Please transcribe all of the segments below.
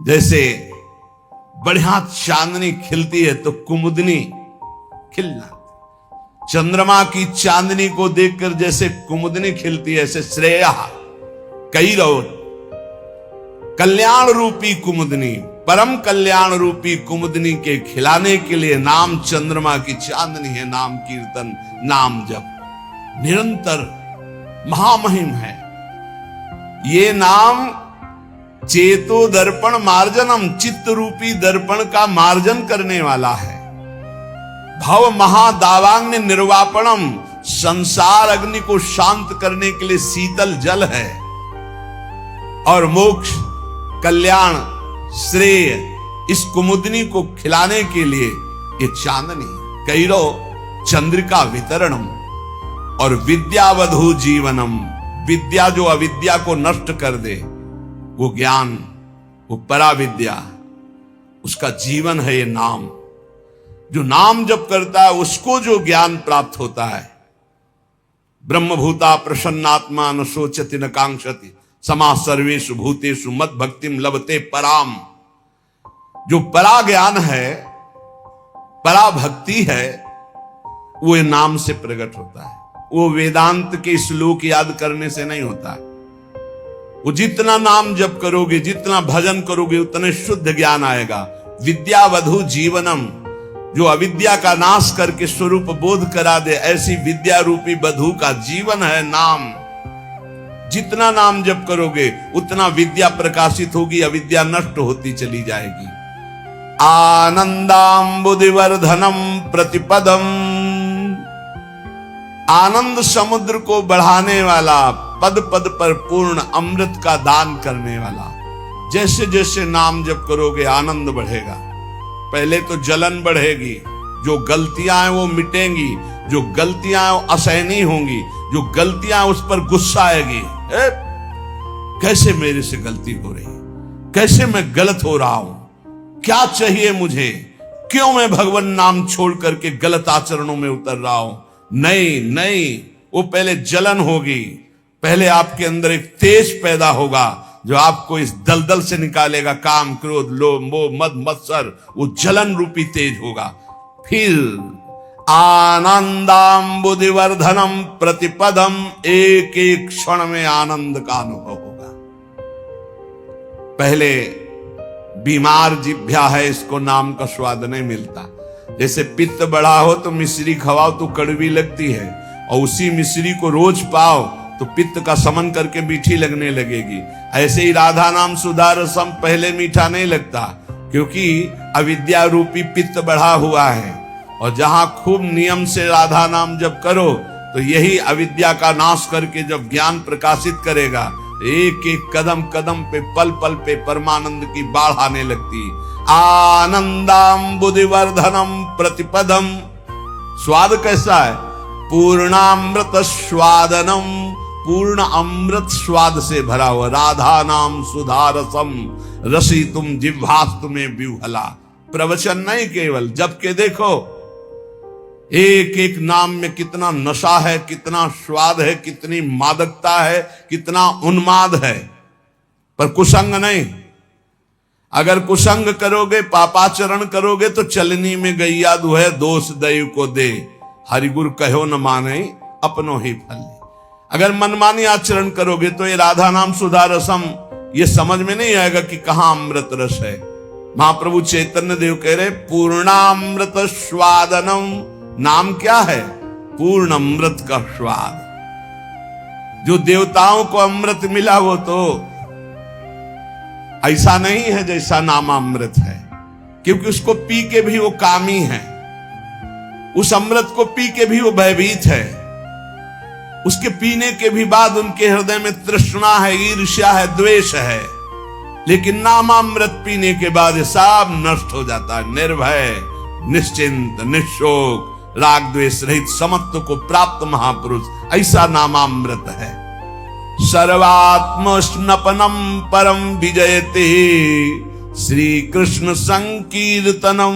जैसे बढ़िया चांदनी खिलती है तो कुमुदनी खिल जाती, चंद्रमा की चांदनी को देखकर जैसे कुमुदनी खिलती है, ऐसे श्रेया कैरव कल्याण रूपी कुमुदनी, परम कल्याण रूपी कुमुदनी के खिलाने के लिए नाम चंद्रमा की चांदनी है। नाम कीर्तन, नाम जप निरंतर महामहिम है। ये नाम चेतो दर्पण मार्जनम, चित्त रूपी दर्पण का मार्जन करने वाला है। भव महादावाग्नि निर्वापणम, संसार अग्नि को शांत करने के लिए शीतल जल है। और मोक्ष, कल्याण, श्रेय इस कुमुदनी को खिलाने के लिए ये चांदनी कैरव चंद्रिका वितरणम। और विद्यावधु जीवनम, विद्या जो अविद्या को नष्ट कर दे, वो ज्ञान, वो पराविद्या, उसका जीवन है ये नाम। जो नाम जप करता है उसको जो ज्ञान प्राप्त होता है। ब्रह्मभूता प्रसन्नात्मा न सोचति न कांक्षति, समा सर्वेषु भूतेषु मद भक्तिम लभते पराम। जो परा ज्ञान है, परा भक्ति है, वो ये नाम से प्रकट होता है। वो वेदांत के श्लोक याद करने से नहीं होता है। वो जितना नाम जप करोगे, जितना भजन करोगे, उतने शुद्ध ज्ञान आएगा। विद्यावधु जीवनम, जो अविद्या का नाश करके स्वरूप बोध करा दे, ऐसी विद्या रूपी वधु का जीवन है नाम। जितना नाम जप करोगे उतना विद्या प्रकाशित होगी, अविद्या नष्ट होती चली जाएगी। आनंदांबुदिवर्धनम प्रतिपदम, आनंद समुद्र को बढ़ाने वाला, पद पद पर पूर्ण अमृत का दान करने वाला। जैसे जैसे नाम जप करोगे आनंद बढ़ेगा। पहले तो जलन बढ़ेगी, जो गलतियां हैं वो मिटेंगी, जो गलतियां हैं वो असहनीय होंगी, जो गलतियां उस पर गुस्सा आएगी। कैसे मेरे से गलती हो रही, कैसे मैं गलत हो रहा हूं, क्या चाहिए मुझे, क्यों मैं भगवान नाम छोड़ करके गलत आचरणों में उतर रहा हूं। नहीं नहीं, वो पहले जलन होगी, पहले आपके अंदर एक तेज पैदा होगा जो आपको इस दलदल से निकालेगा। काम, क्रोध, लोभ, मोह, मद, मत्सर, वो जलन रूपी तेज होगा। फिर आनंदांबुदिवर्धनम प्रतिपदम, एक एक क्षण में आनंद का अनुभव होगा। पहले बीमार जिभ्या है, इसको नाम का स्वाद नहीं मिलता। जैसे पित्त बढ़ा हो तो मिश्री खवाओ तो कड़वी लगती है, और उसी मिश्री को रोज पाओ तो पित्त का समन करके मीठी लगने लगेगी। ऐसे ही राधा नाम सुधा रसम पहले मीठा नहीं लगता, क्योंकि अविद्या रूपी पित्त बढ़ा हुआ है। और जहां खूब नियम से राधा नाम जब करो तो यही अविद्या का नाश करके जब ज्ञान प्रकाशित करेगा, एक एक कदम कदम पे, पल पल पे परमानंद की बाढ़ आने लगती। आनंदांबुदिवर्धनम प्रतिपदम, स्वाद कैसा है? पूर्णामृत स्वादनम, पूर्ण अमृत स्वाद से भरा हुआ। राधा नाम सुधा रसम रसी तुम जिह्वास्तु में विह्वला। प्रवचन नहीं केवल, जबकि देखो एक एक नाम में कितना नशा है, कितना स्वाद है, कितनी मादकता है, कितना उन्माद है, पर कुसंग नहीं। अगर कुसंग करोगे, पापाचरण करोगे तो चलनी में गैया दुहे, दोष दैव को दे, हरिगुरु कहो न माने अपनो ही फल। अगर मनमानी आचरण करोगे तो ये राधा नाम सुधा रसम ये समझ में नहीं आएगा कि कहां अमृत रस है। महाप्रभु चैतन्य देव कह रहे पूर्णामृत स्वादनम, नाम क्या है? पूर्ण अमृत का स्वाद। जो देवताओं को अमृत मिला वो तो ऐसा नहीं है जैसा नाम अमृत है, क्योंकि उसको पी के भी वो कामी है, उस अमृत को पी के भी वो भयभीत है, उसके पीने के भी बाद उनके हृदय में तृष्णा है, ईर्ष्या है, द्वेष है। लेकिन नामामृत पीने के बाद ये सब नष्ट हो जाता है। निर्भय, निश्चिंत, निशोक, राग द्वेष रहित समत्व को प्राप्त महापुरुष, ऐसा नामामृत है। सर्वात्म स्नपनम परम विजयते श्री कृष्ण संकीर्तनम,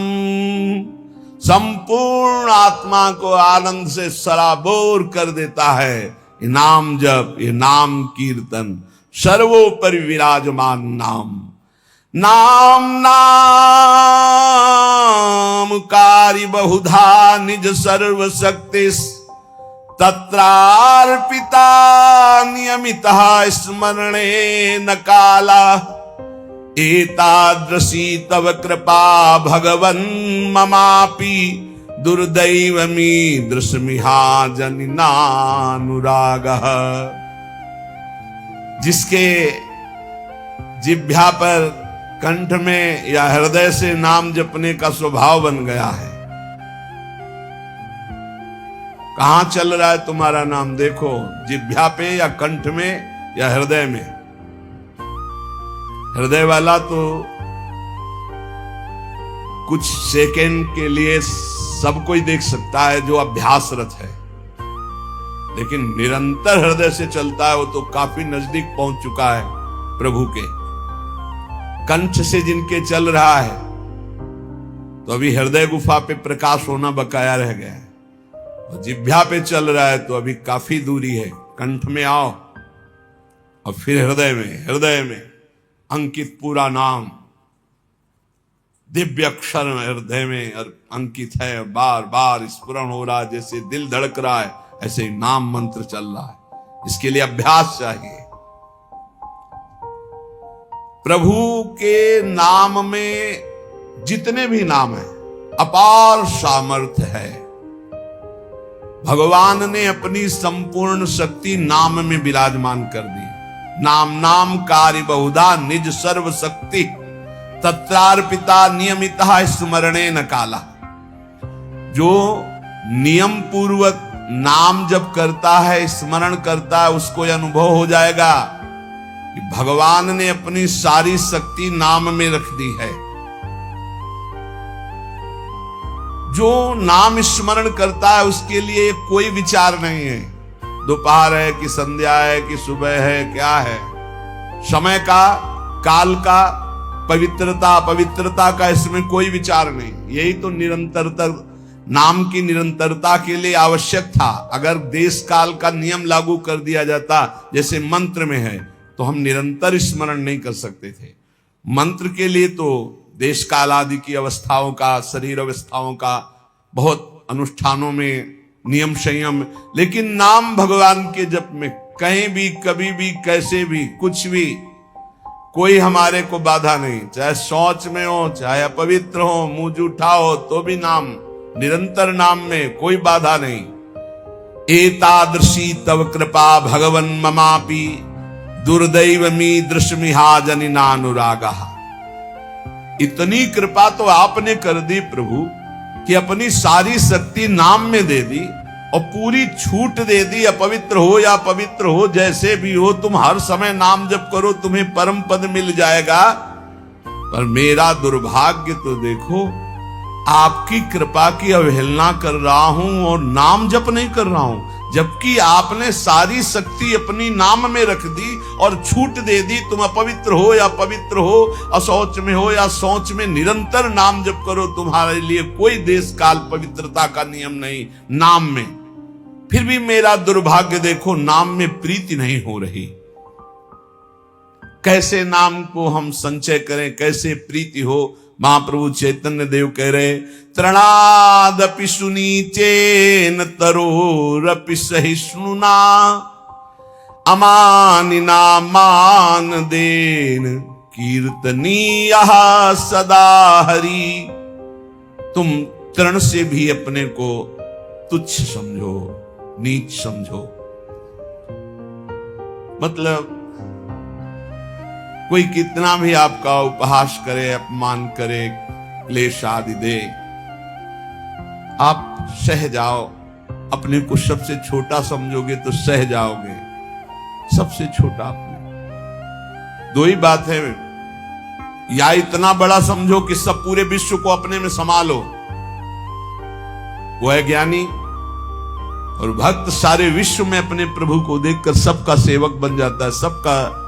संपूर्ण आत्मा को आनंद से सराबोर कर देता है ये नाम जप, ये नाम कीर्तन। सर्वोपरि विराजमान नाम, नाम नाम कारी बहुधा निज सर्व शक्ति तत्रार्पिता नियमितः स्मरणे न काला एतादृशी तव कृपा भगवन् ममापि दुर्दैवमी दृश्मिहा जनिनानुरागः। जिसके जिह्वा पर, कंठ में या हृदय से नाम जपने का स्वभाव बन गया है, कहां चल रहा है तुम्हारा नाम? देखो, जिह्वा पे या कंठ में या हृदय में। हृदय वाला तो कुछ सेकंड के लिए सब कोई देख सकता है जो अभ्यासरत है, लेकिन निरंतर हृदय से चलता है वो तो काफी नजदीक पहुंच चुका है प्रभु के। कंठ से जिनके चल रहा है तो अभी हृदय गुफा पे प्रकाश होना बकाया रह गया है, और जिह्वा पे चल रहा है तो अभी काफी दूरी है। कंठ में आओ और फिर हृदय में अंकित पूरा नाम, दिव्य अक्षर हृदय में अंकित है, बार बार स्फुरण हो रहा है, जैसे दिल धड़क रहा है ऐसे ही नाम मंत्र चल रहा है। इसके लिए अभ्यास चाहिए। प्रभु के नाम में जितने भी नाम है अपार सामर्थ्य है। भगवान ने अपनी संपूर्ण शक्ति नाम में विराजमान कर दी। नाम नाम कार्य बहुधा निज सर्व शक्ति तत्रार्पिता नियमितः स्मरणे न काला। जो नियम पूर्वक नाम जप करता है, स्मरण करता है, उसको यह अनुभव हो जाएगा कि भगवान ने अपनी सारी शक्ति नाम में रख दी है। जो नाम स्मरण करता है उसके लिए कोई विचार नहीं है, दोपहर है कि संध्या है कि सुबह है, क्या है, समय का, काल का, पवित्रता का इसमें कोई विचार नहीं। यही तो निरंतरता, नाम की निरंतरता के लिए आवश्यक था। अगर देश काल का नियम लागू कर दिया जाता जैसे मंत्र में है तो हम निरंतर स्मरण नहीं कर सकते थे। मंत्र के लिए तो देश काल आदि की अवस्थाओं का, शरीर अवस्थाओं का बहुत अनुष्ठानों में नियम संयम, लेकिन नाम भगवान के जप में कहीं भी, कभी भी, कैसे भी, कुछ भी कोई हमारे को बाधा नहीं। चाहे शौच में हो, चाहे अपवित्र हो, मुंह जूठा हो, तो भी नाम, निरंतर नाम में कोई बाधा नहीं। एतादृशी तव कृपा भगवन् ममापि दुर्दैवमी दृश्मिहा जनिनानुरागा। इतनी कृपा तो आपने कर दी प्रभु कि अपनी सारी शक्ति नाम में दे दी और पूरी छूट दे दी। अपवित्र हो या पवित्र हो, जैसे भी हो, तुम हर समय नाम जप करो, तुम्हें परम पद मिल जाएगा। पर मेरा दुर्भाग्य तो देखो, आपकी कृपा की अवहेलना कर रहा हूं और नाम जप नहीं कर रहा हूं, जबकि आपने सारी शक्ति अपनी नाम में रख दी और छूट दे दी। तुम अपवित्र हो या पवित्र हो, अशौच में हो या शौच में, निरंतर नाम जप करो। तुम्हारे लिए कोई देश काल पवित्रता का नियम नहीं नाम में। फिर भी मेरा दुर्भाग्य देखो, नाम में प्रीति नहीं हो रही। कैसे नाम को हम संचय करें, कैसे प्रीति हो? महाप्रभु चैतन्य देव कह रहे, तृणादपि सुनीचेन तरोरपि सहिष्णुना अमानिना मान देन कीर्तनीयः सदा हरि। तुम तृण से भी अपने को तुच्छ समझो, नीच समझो। मतलब कोई कितना भी आपका उपहास करे, अपमान करे, क्लेश आदि दे, आप सह जाओ। अपने को सबसे छोटा समझोगे तो सह जाओगे, सबसे छोटा अपने। दो ही बात है, या इतना बड़ा समझो कि सब पूरे विश्व को अपने में संभालो, वो है ज्ञानी। और भक्त सारे विश्व में अपने प्रभु को देखकर सबका सेवक बन जाता है, सबका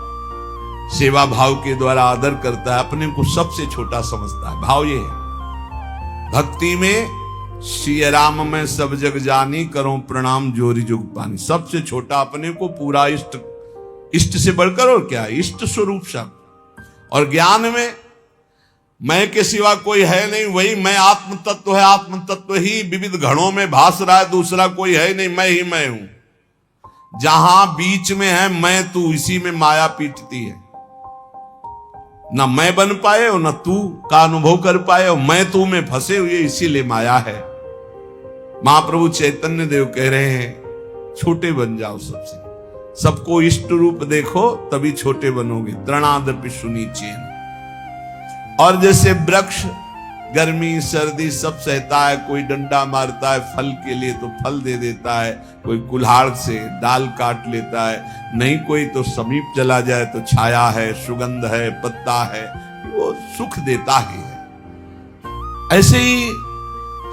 सेवा भाव के द्वारा आदर करता है, अपने को सबसे छोटा समझता है। भाव ये है भक्ति में, श्री राम में सब जग जानी, करो प्रणाम जोरी जुग पानी। सबसे छोटा अपने को पूरा इष्ट, इष्ट से बढ़कर और क्या, इष्ट स्वरूप शब्द। और ज्ञान में मैं के सिवा कोई है नहीं, वही मैं आत्म तत्व है, आत्म तत्व ही विविध घड़ों में भास रहा है, दूसरा कोई है नहीं, मैं ही मैं हूं। जहां बीच में है मैं तू, इसी में माया पीटती है। ना मैं बन पाए और ना तू का अनुभव कर पाए, और मैं तू में फंसे हुए, इसीलिए माया है। महाप्रभु चैतन्य देव कह रहे हैं छोटे बन जाओ सबसे, सबको इष्ट रूप देखो तभी छोटे बनोगे। तृणादपि सुनीचेन। और जैसे वृक्ष गर्मी सर्दी सब सहता है, कोई डंडा मारता है फल के लिए तो फल दे देता है, कोई कुल्हाड़ से डाल काट लेता है, नहीं कोई तो समीप चला जाए तो छाया है, सुगंध है, पत्ता है, वो सुख देता ही है। ऐसे ही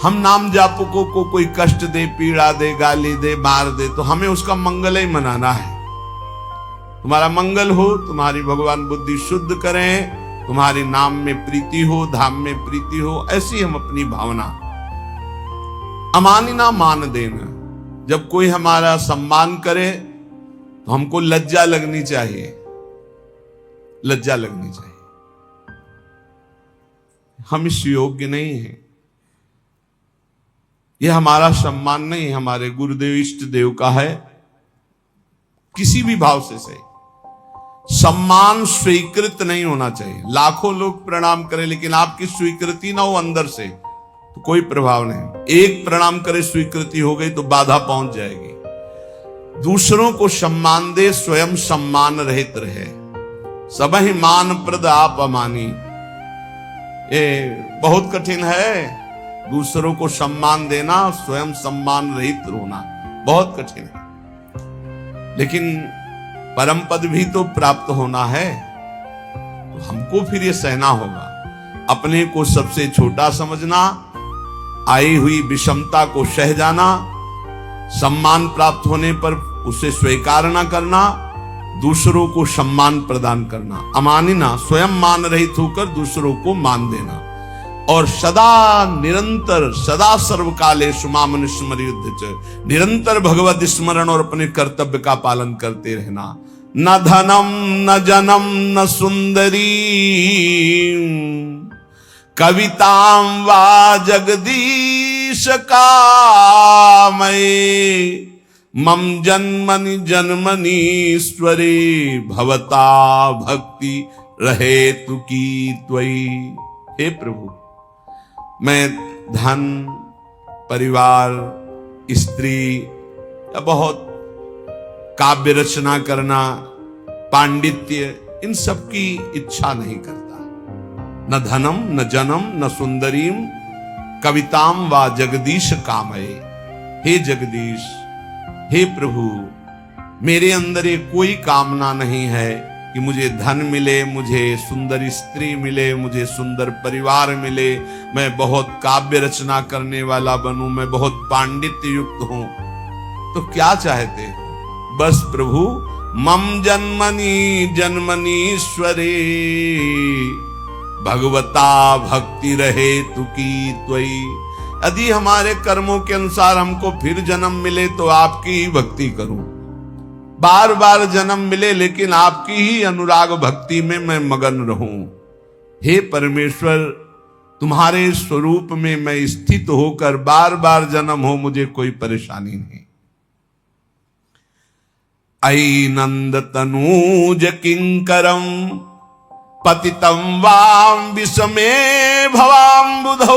हम नाम जापकों को कोई कष्ट दे, पीड़ा दे, गाली दे, मार दे, तो हमें उसका मंगल ही मनाना है। तुम्हारा मंगल हो, तुम्हारी भगवान बुद्धि शुद्ध करें, तुम्हारे नाम में प्रीति हो, धाम में प्रीति हो, ऐसी हम अपनी भावना। अमानिना मान देना। जब कोई हमारा सम्मान करे तो हमको लज्जा लगनी चाहिए, लज्जा लगनी चाहिए। हम इस योग्य नहीं हैं, यह हमारा सम्मान नहीं, हमारे गुरुदेव इष्ट देव का है। किसी भी भाव से सही, सम्मान स्वीकृत नहीं होना चाहिए। लाखों लोग प्रणाम करें लेकिन आपकी स्वीकृति ना हो अंदर से तो कोई प्रभाव नहीं। एक प्रणाम करे स्वीकृति हो गई तो बाधा पहुंच जाएगी। दूसरों को सम्मान दे, स्वयं सम्मान रहित रहे। सबहि मान प्रद आप अमानी, ये बहुत कठिन है। दूसरों को सम्मान देना, स्वयं सम्मान रहित होना बहुत कठिन है। लेकिन परम पद भी तो प्राप्त होना है, तो हमको फिर ये सहना होगा। अपने को सबसे छोटा समझना, आई हुई विषमता को सह जाना, सम्मान प्राप्त होने पर उसे स्वीकार न करना, दूसरों को सम्मान प्रदान करना। अमानिना, स्वयं मान रहित होकर दूसरों को मान देना। और सदा निरंतर, सदा सर्वकाले सुमामन स्मरयुद्ध, निरंतर भगवत स्मरण और अपने कर्तव्य का पालन करते रहना। न धनम न जनम न सुंदरी कवितां वा जगदीश कामये, मम जन्मनि जन्मनीश्वरे भवता भक्ति रहे तु की त्वयि। हे प्रभु, मैं धन, परिवार, स्त्री या बहुत काव्य रचना करना, पांडित्य, इन सब की इच्छा नहीं करता। न धनम न जनम न सुंदरीम कविताम वा जगदीश कामये। हे जगदीश, हे प्रभु, मेरे अंदर ये कोई कामना नहीं है कि मुझे धन मिले, मुझे सुंदर स्त्री मिले, मुझे सुंदर परिवार मिले, मैं बहुत काव्य रचना करने वाला बनूं, मैं बहुत पांडित्य युक्त हूं। तो क्या चाहते हो? बस प्रभु, मम जन्मनि जन्मनीश्वरे भगवता भक्ति रहे तु की त्वयि। यदि हमारे कर्मों के अनुसार हमको फिर जन्म मिले तो आपकी ही भक्ति करूं। बार बार जन्म मिले लेकिन आपकी ही अनुराग भक्ति में मैं मगन रहूं। हे परमेश्वर, तुम्हारे स्वरूप में मैं स्थित होकर बार बार जन्म हो, मुझे कोई परेशानी नहीं। अयि नंद तनूज किंकरम पतितं वाम विषमे भवाम्बुधौ,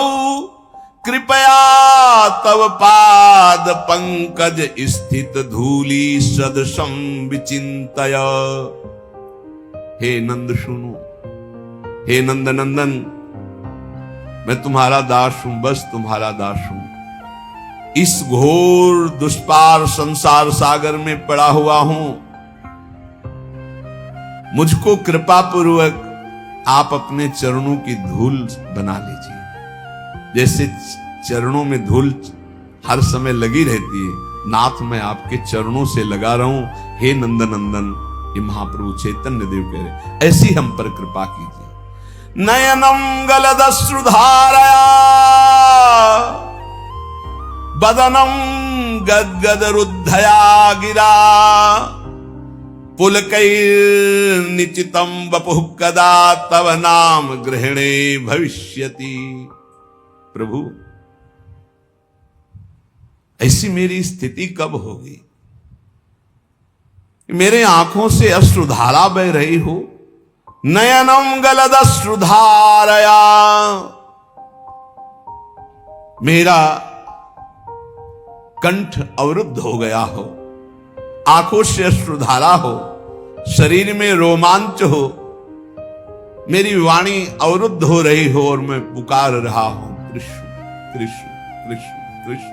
कृपया तव पाद पंकज स्थित धूली सदृशं विचिंतय। हे नंद सुनो, हे नंद नंदन, मैं तुम्हारा दास हूं, बस तुम्हारा दास हूं। इस घोर दुष्पार संसार सागर में पड़ा हुआ हूं, मुझको कृपा पूर्वक आप अपने चरणों की धूल बना लीजिए। जैसे चरणों में धूल हर समय लगी रहती है, नाथ मैं आपके चरणों से लगा रहा हूं। हे नंद नंदन, ये महाप्रभु चैतन्य देव कह रहे, ऐसी हम पर कृपा कीजिए। नयनम गलदश्रुधारया बदनम गदगद रुद्धया गिरा, पुलकैर्निचितं वपुः कदा तव नाम ग्रहणे भविष्यति। प्रभु ऐसी मेरी स्थिति कब होगी? मेरे आंखों से अश्रुधारा बह रही हो, नयनम गलदश्रुधारया, मेरा कंठ अवरुद्ध हो गया हो, आंखों से अश्रुधारा हो, शरीर में रोमांच हो, मेरी वाणी अवरुद्ध हो रही हो और मैं पुकार रहा हूं कृष्ण कृष्ण कृष्ण कृष्ण,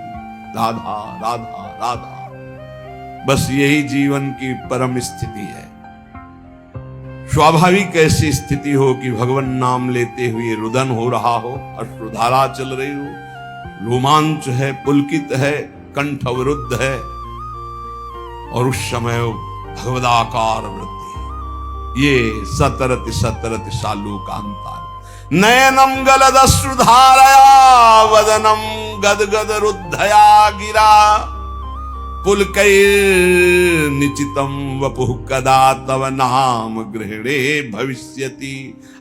राधा राधा राधा। बस यही जीवन की परम स्थिति है। स्वाभाविक ऐसी स्थिति हो कि भगवान नाम लेते हुए रुदन हो रहा हो, अश्रुधारा चल रही हो, रोमांच है, पुलकित है, कंठ अवरुद्ध है, और उस समय भगवदाकार वृत्ति, ये सतरति सतरति सालूकांतार, नयनम गलदश्रुधारया वदनम गदगद रुद्धया गिरा, पुलकैर्निचितं वपुः कदा तव नाम गृहणे भविष्यति।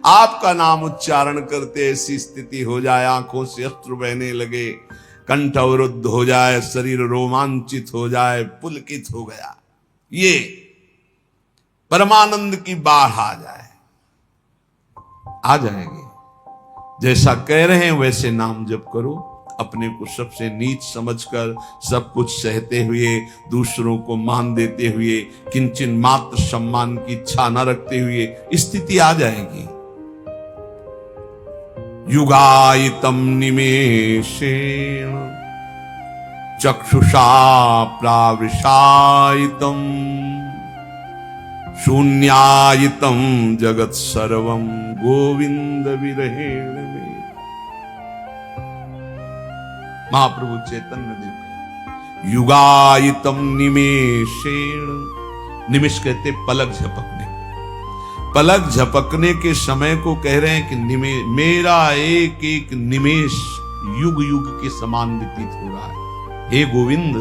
आपका नाम उच्चारण करते ऐसी स्थिति हो जाए, आंखों से अश्रु बहने लगे, कंठ अवरुद्ध हो जाए, शरीर रोमांचित हो जाए, पुलकित हो गया, ये परमानंद की बाढ़ आ जाए, आ जाएगी। जैसा कह रहे हैं वैसे नाम जप करो, अपने को सबसे नीच समझकर, सब कुछ सहते हुए, दूसरों को मान देते हुए, किंचन मात्र सम्मान की इच्छा न रखते हुए स्थिति आ जाएगी। युगायितम निमेषेण चक्षुषा प्रावृषायितम शून्यायितम जगत सर्वम गोविंद विरहेण में। महाप्रभु चैतन्य देव, युगायितम निमेषेण, निमिष कहते पलक झपकने, पलक झपकने के समय को कह रहे हैं कि मेरा एक एक निमेष युग युग के समान व्यतीत हो रहा है। हे गोविंद,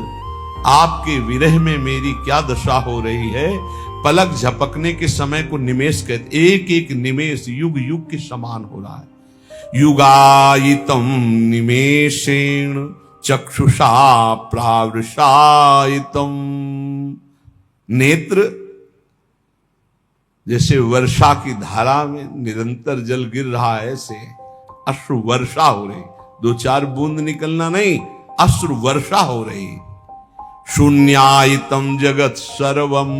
आपके विरह में मेरी क्या दशा हो रही है। पलक झपकने के समय को निमेष कहते, एक एक निमेष युग युग के समान हो रहा है। युगायितम निमेषेण चक्षुषा प्रावृषायितम, नेत्र जैसे वर्षा की धारा में निरंतर जल गिर रहा है, ऐसे अश्रु वर्षा हो रही, दो चार बूंद निकलना नहीं, अश्रु वर्षा हो रही। शून्यायितम जगत सर्वम,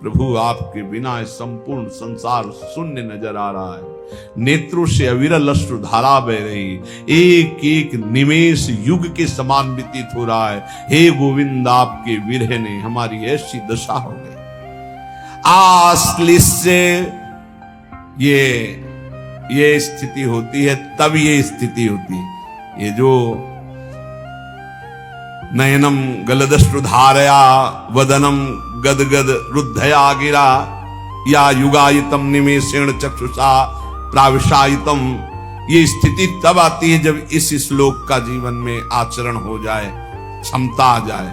प्रभु आपके बिना संपूर्ण संसार शून्य नजर आ रहा है। नेत्रों से अविरल अश्रु धारा बह रही, एक एक निमेष युग के समान व्यतीत हो रहा है। हे गोविंद, आपके विरह ने हमारी ऐसी दशा हो गई। आश्लिष्य, ये स्थिति होती है, तब ये स्थिति होती है, ये जो नयनम गलदश्रुधारया वदनम गदगद रुद्धया गिरा, या युगायितम निमेषेण चक्षुषा प्राविशायितम, ये स्थिति तब आती है जब इस श्लोक का जीवन में आचरण हो जाए, क्षमता आ जाए।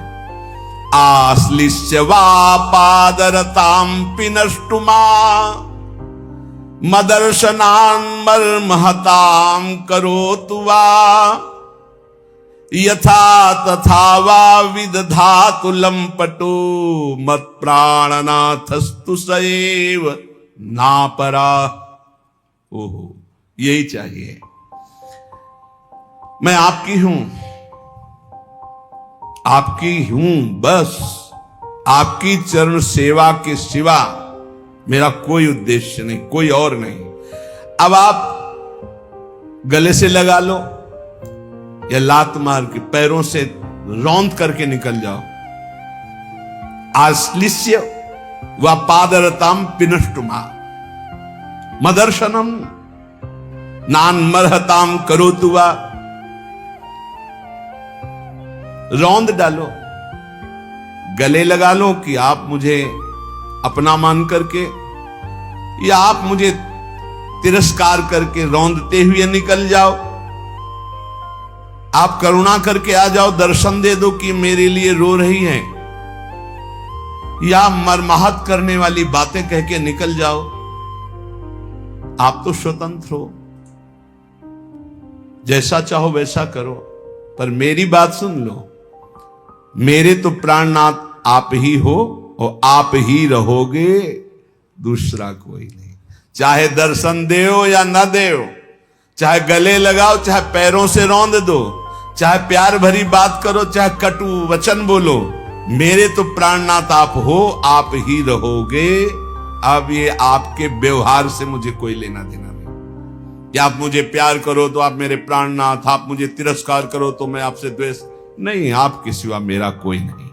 आश्लिष्य वा पादरतां पिनष्टुमा मदर्शनान् मर्महतां करोतु वा, यथा तथा वा विदधातु लंपटो मत प्राणनाथस्तु सएव नापरा। ओहो, यही चाहिए। मैं आपकी हूं, आपकी हूं, बस आपकी चरण सेवा के सिवा मेरा कोई उद्देश्य नहीं, कोई और नहीं। अब आप गले से लगा लो या लात मार के पैरों से रौंद करके निकल जाओ। आश्लिष्य व पादरताम पिनष्टुमा मदर्शनम नान्मर्हताम करोतु वा, रौंद डालो, गले लगा लो कि आप मुझे अपना मान करके, या आप मुझे तिरस्कार करके रौंदते हुए निकल जाओ। आप करुणा करके आ जाओ, दर्शन दे दो कि मेरे लिए रो रही हैं, या मरमाहत करने वाली बातें कह के निकल जाओ। आप तो स्वतंत्र हो, जैसा चाहो वैसा करो, पर मेरी बात सुन लो। मेरे तो प्राणनाथ आप ही हो और आप ही रहोगे, दूसरा कोई नहीं। चाहे दर्शन देओ या ना देओ, चाहे गले लगाओ, चाहे पैरों से रौंद दो, चाहे प्यार भरी बात करो, चाहे कटु वचन बोलो, मेरे तो प्राणनाथ आप हो, आप ही रहोगे। अब ये आपके व्यवहार से मुझे कोई लेना देना नहीं। या आप मुझे प्यार करो तो आप मेरे प्राणनाथ, आप मुझे तिरस्कार करो तो मैं आपसे द्वेष नहीं। आपके सिवा मेरा कोई नहीं।